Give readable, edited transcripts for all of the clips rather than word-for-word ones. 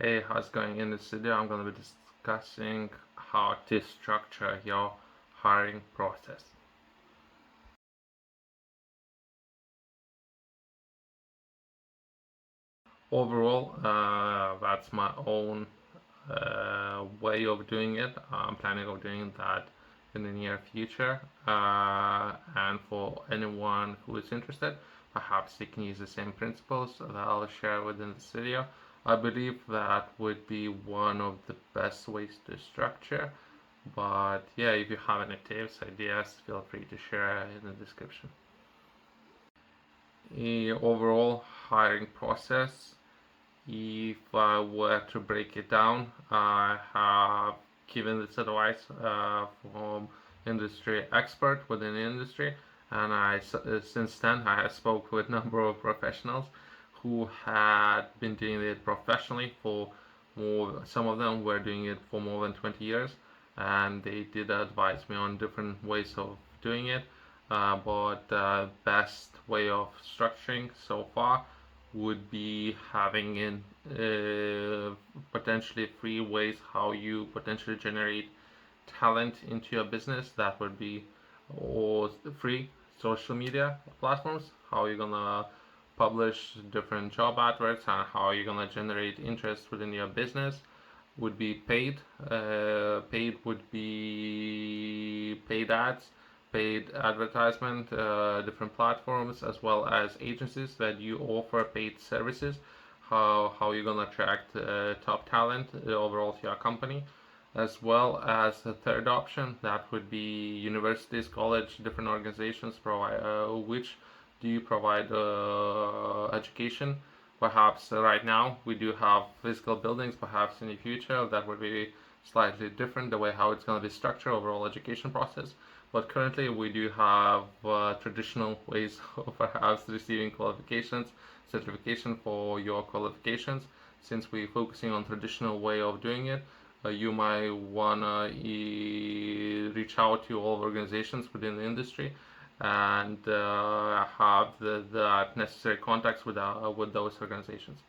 Hey, how's it going? In this video, I'm going to be discussing how to structure your hiring process. Overall, that's my own way of doing it. I'm planning on doing that in the near future. And for anyone who is interested, perhaps they can use the same principles that I'll share within this video. I believe that would be one of the best ways to structure. But yeah, if you have any tips, ideas, feel free to share in the description. Overall hiring process, if I were to break it down, I have given this advice from industry expert within the industry, and since then I have spoke with a number of professionals who had been doing it professionally for more. Some of them were doing it for more than 20 years, and they did advise me on different ways of doing it. But the best way of structuring so far would be having in potentially three ways how you potentially generate talent into your business. That would be or free social media platforms, how you're gonna publish different job adverts and how you're gonna generate interest within your business. Would be paid. Paid would be paid ads, paid advertisement, different platforms, as well as agencies that you offer paid services. How you're gonna attract top talent overall to your company, as well as the third option that would be universities, college, different organizations provide which do you provide education. Perhaps right now we do have physical buildings, perhaps in the future that would be slightly different the way how it's going to be structured overall education process. But currently we do have traditional ways of perhaps receiving qualifications, certification for your qualifications. Since we're focusing on traditional way of doing it, you might wanna reach out to all organizations within the industry and have the necessary contacts with those organizations.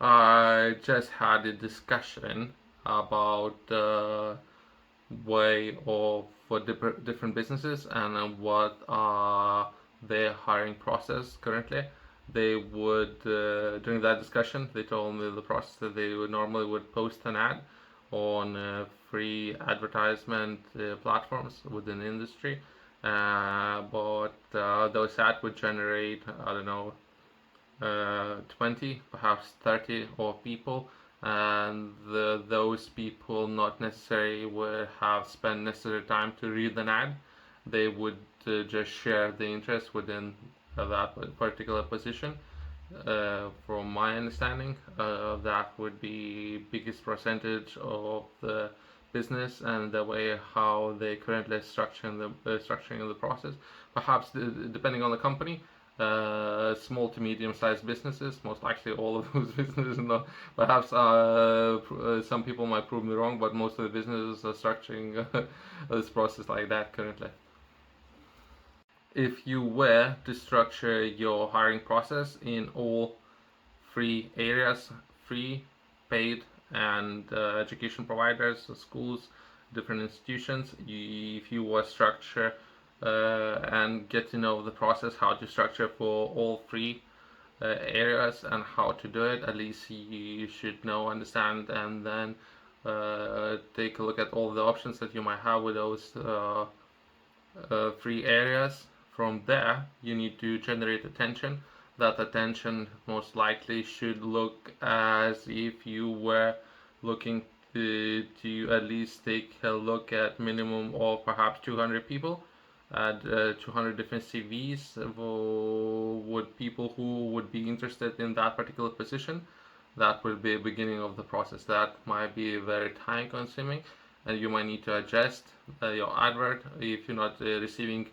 I just had a discussion about the way of for different businesses and what are their hiring process currently. They would during that discussion they told me the process that they would normally would post an ad on free advertisement platforms within the industry, but those ads would generate, I don't know, 20, perhaps 30 or people, and those people not necessarily would have spent necessary time to read an ad. They would just share the interest within that particular position. From my understanding, that would be biggest percentage of the business and the way how they currently structuring the process. Perhaps depending on the company, small to medium-sized businesses, most likely all of those businesses. No, perhaps some people might prove me wrong, but most of the businesses are structuring this process like that currently. If you were to structure your hiring process in all three areas, free, paid, and education providers, so schools, different institutions, if you were structure and get to know the process, how to structure for all three areas and how to do it, at least you should know, understand, and then take a look at all the options that you might have with those three areas. From there, you need to generate attention. That attention most likely should look as if you were looking to at least take a look at minimum of perhaps 200 people, at 200 different CVs with people who would be interested in that particular position. That will be a beginning of the process. That might be very time consuming, and you might need to adjust your advert if you're not receiving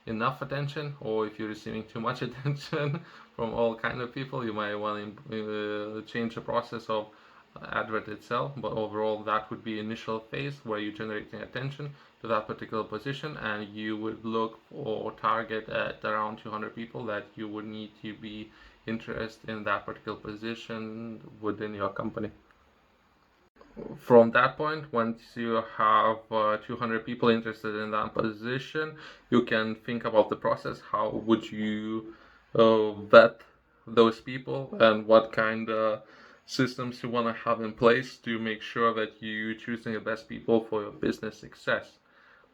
enough attention, or if you're receiving too much attention from all kind of people. You might want to change the process of advert itself, but overall that would be initial phase where you're generating attention to that particular position, and you would look or target at around 200 people that you would need to be interest in that particular position within your company. From that point, once you have 200 people interested in that position, you can think about the process. How would you vet those people, and what kind of systems you want to have in place to make sure that you choosing the best people for your business success?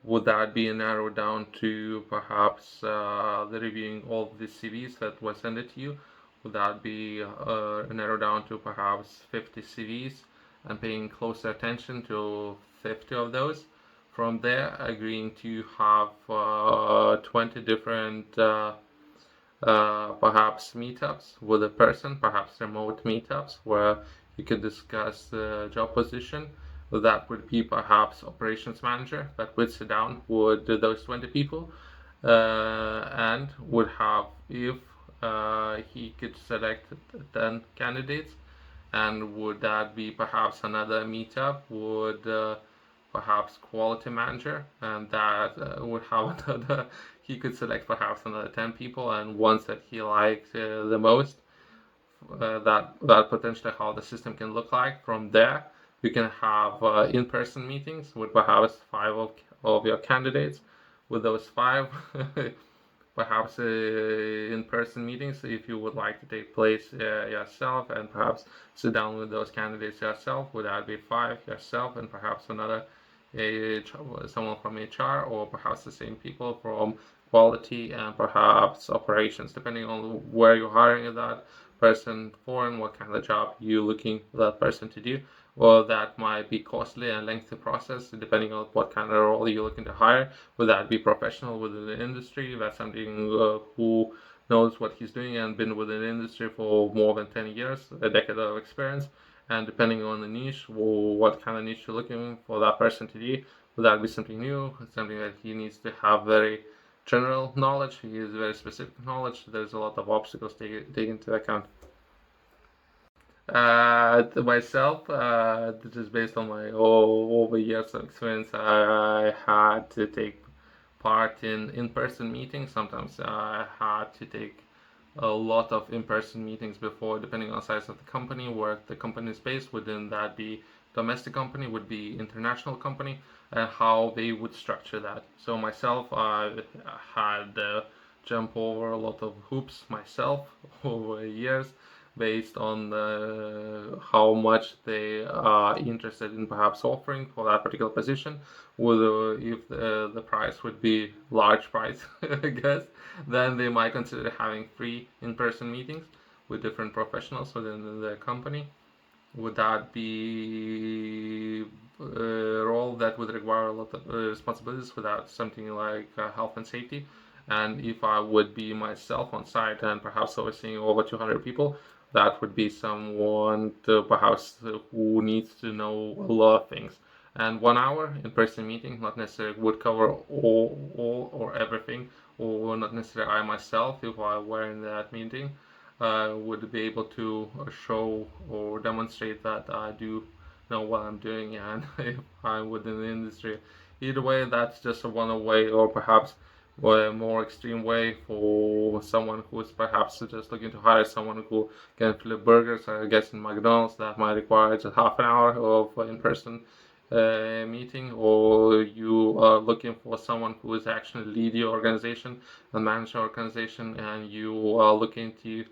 Would that be narrowed down to perhaps the reviewing all of the CVs that were sent to you? Would that be narrowed down to perhaps 50 CVs and paying closer attention to 50 of those? From there, agreeing to have 20 different perhaps meetups with a person, perhaps remote meetups where you could discuss the job position. That would be perhaps operations manager that would sit down with those 20 people and would have, if he could select 10 candidates, and would that be perhaps another meetup? Would perhaps quality manager, and that would have another. He could select perhaps another 10 people, and ones that he liked the most. That potentially how the system can look like. From there, you can have in-person meetings with perhaps five of your candidates. With those five, perhaps in-person meetings if you would like to take place yourself and perhaps sit down with those candidates yourself. Would that be five yourself and perhaps another someone from HR, or perhaps the same people from quality and perhaps operations, depending on where you're hiring that person for and what kind of job you're looking for that person to do. Well, that might be costly and lengthy process depending on what kind of role you're looking to hire. Would that be professional within the industry? That's something who knows what he's doing and been within the industry for more than 10 years, a decade of experience. And depending on the niche, what kind of niche you're looking for that person to do, would that be something new, something that he needs to have very general knowledge, he is very specific knowledge. There's a lot of obstacles to take into account. Myself, this is based on my over years of experience. I had to take part in in-person meetings. Sometimes I had to take a lot of in-person meetings before, depending on the size of the company, where the company is based. Within that be domestic company, would be international company, and how they would structure that. So myself, I had jump over a lot of hoops myself over years based on how much they are interested in perhaps offering for that particular position. Whether if the price would be large price, I guess, then they might consider having free in-person meetings with different professionals within the company. Would that be a role that would require a lot of responsibilities without something like health and safety? And if I would be myself on site and perhaps overseeing over 200 people, that would be someone to perhaps who needs to know a lot of things. And 1 hour in-person meeting not necessarily would cover all or everything, or not necessarily I myself, if I were in that meeting, would be able to show or demonstrate that I do know what I'm doing and if I'm within the industry. Either way, that's just a one way, or perhaps a more extreme way for someone who is perhaps just looking to hire someone who can flip burgers. I guess in McDonald's that might require just half an hour of in-person meeting, or you are looking for someone who is actually lead your organization and manage your organization, and you are looking to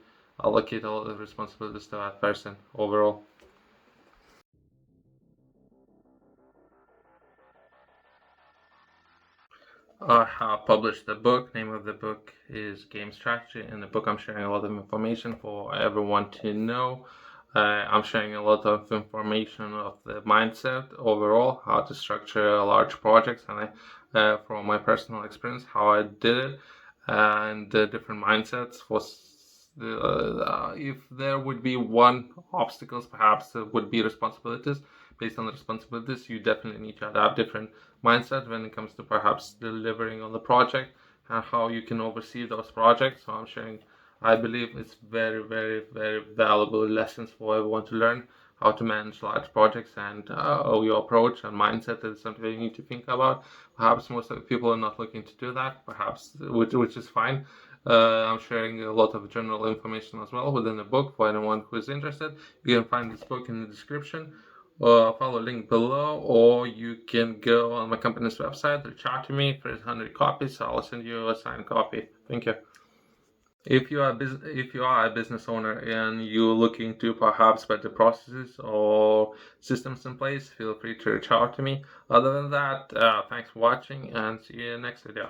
allocate all the responsibilities to that person overall. I have published a book. Name of the book is Game Strategy. In the book, I'm sharing a lot of information for everyone to know. I'm sharing a lot of information of the mindset overall, how to structure large projects, and from my personal experience, how I did it, and the different mindsets for. If there would be one obstacles, perhaps it would be responsibilities. Based on the responsibilities, you definitely need to adapt different mindset when it comes to perhaps delivering on the project and how you can oversee those projects. So I'm sharing, I believe it's very, very, very valuable lessons for everyone to learn how to manage large projects, and your approach and mindset is something you need to think about. Perhaps most of the people are not looking to do that, perhaps, which is fine. I'm sharing a lot of general information as well within the book for anyone who is interested. You can find this book in the description. Follow the link below, or you can go on my company's website, reach out to me. If there's 100 copies, I'll send you a signed copy. Thank you. If you are a business owner and you're looking to perhaps better processes or systems in place, feel free to reach out to me. Other than that, thanks for watching and see you next video.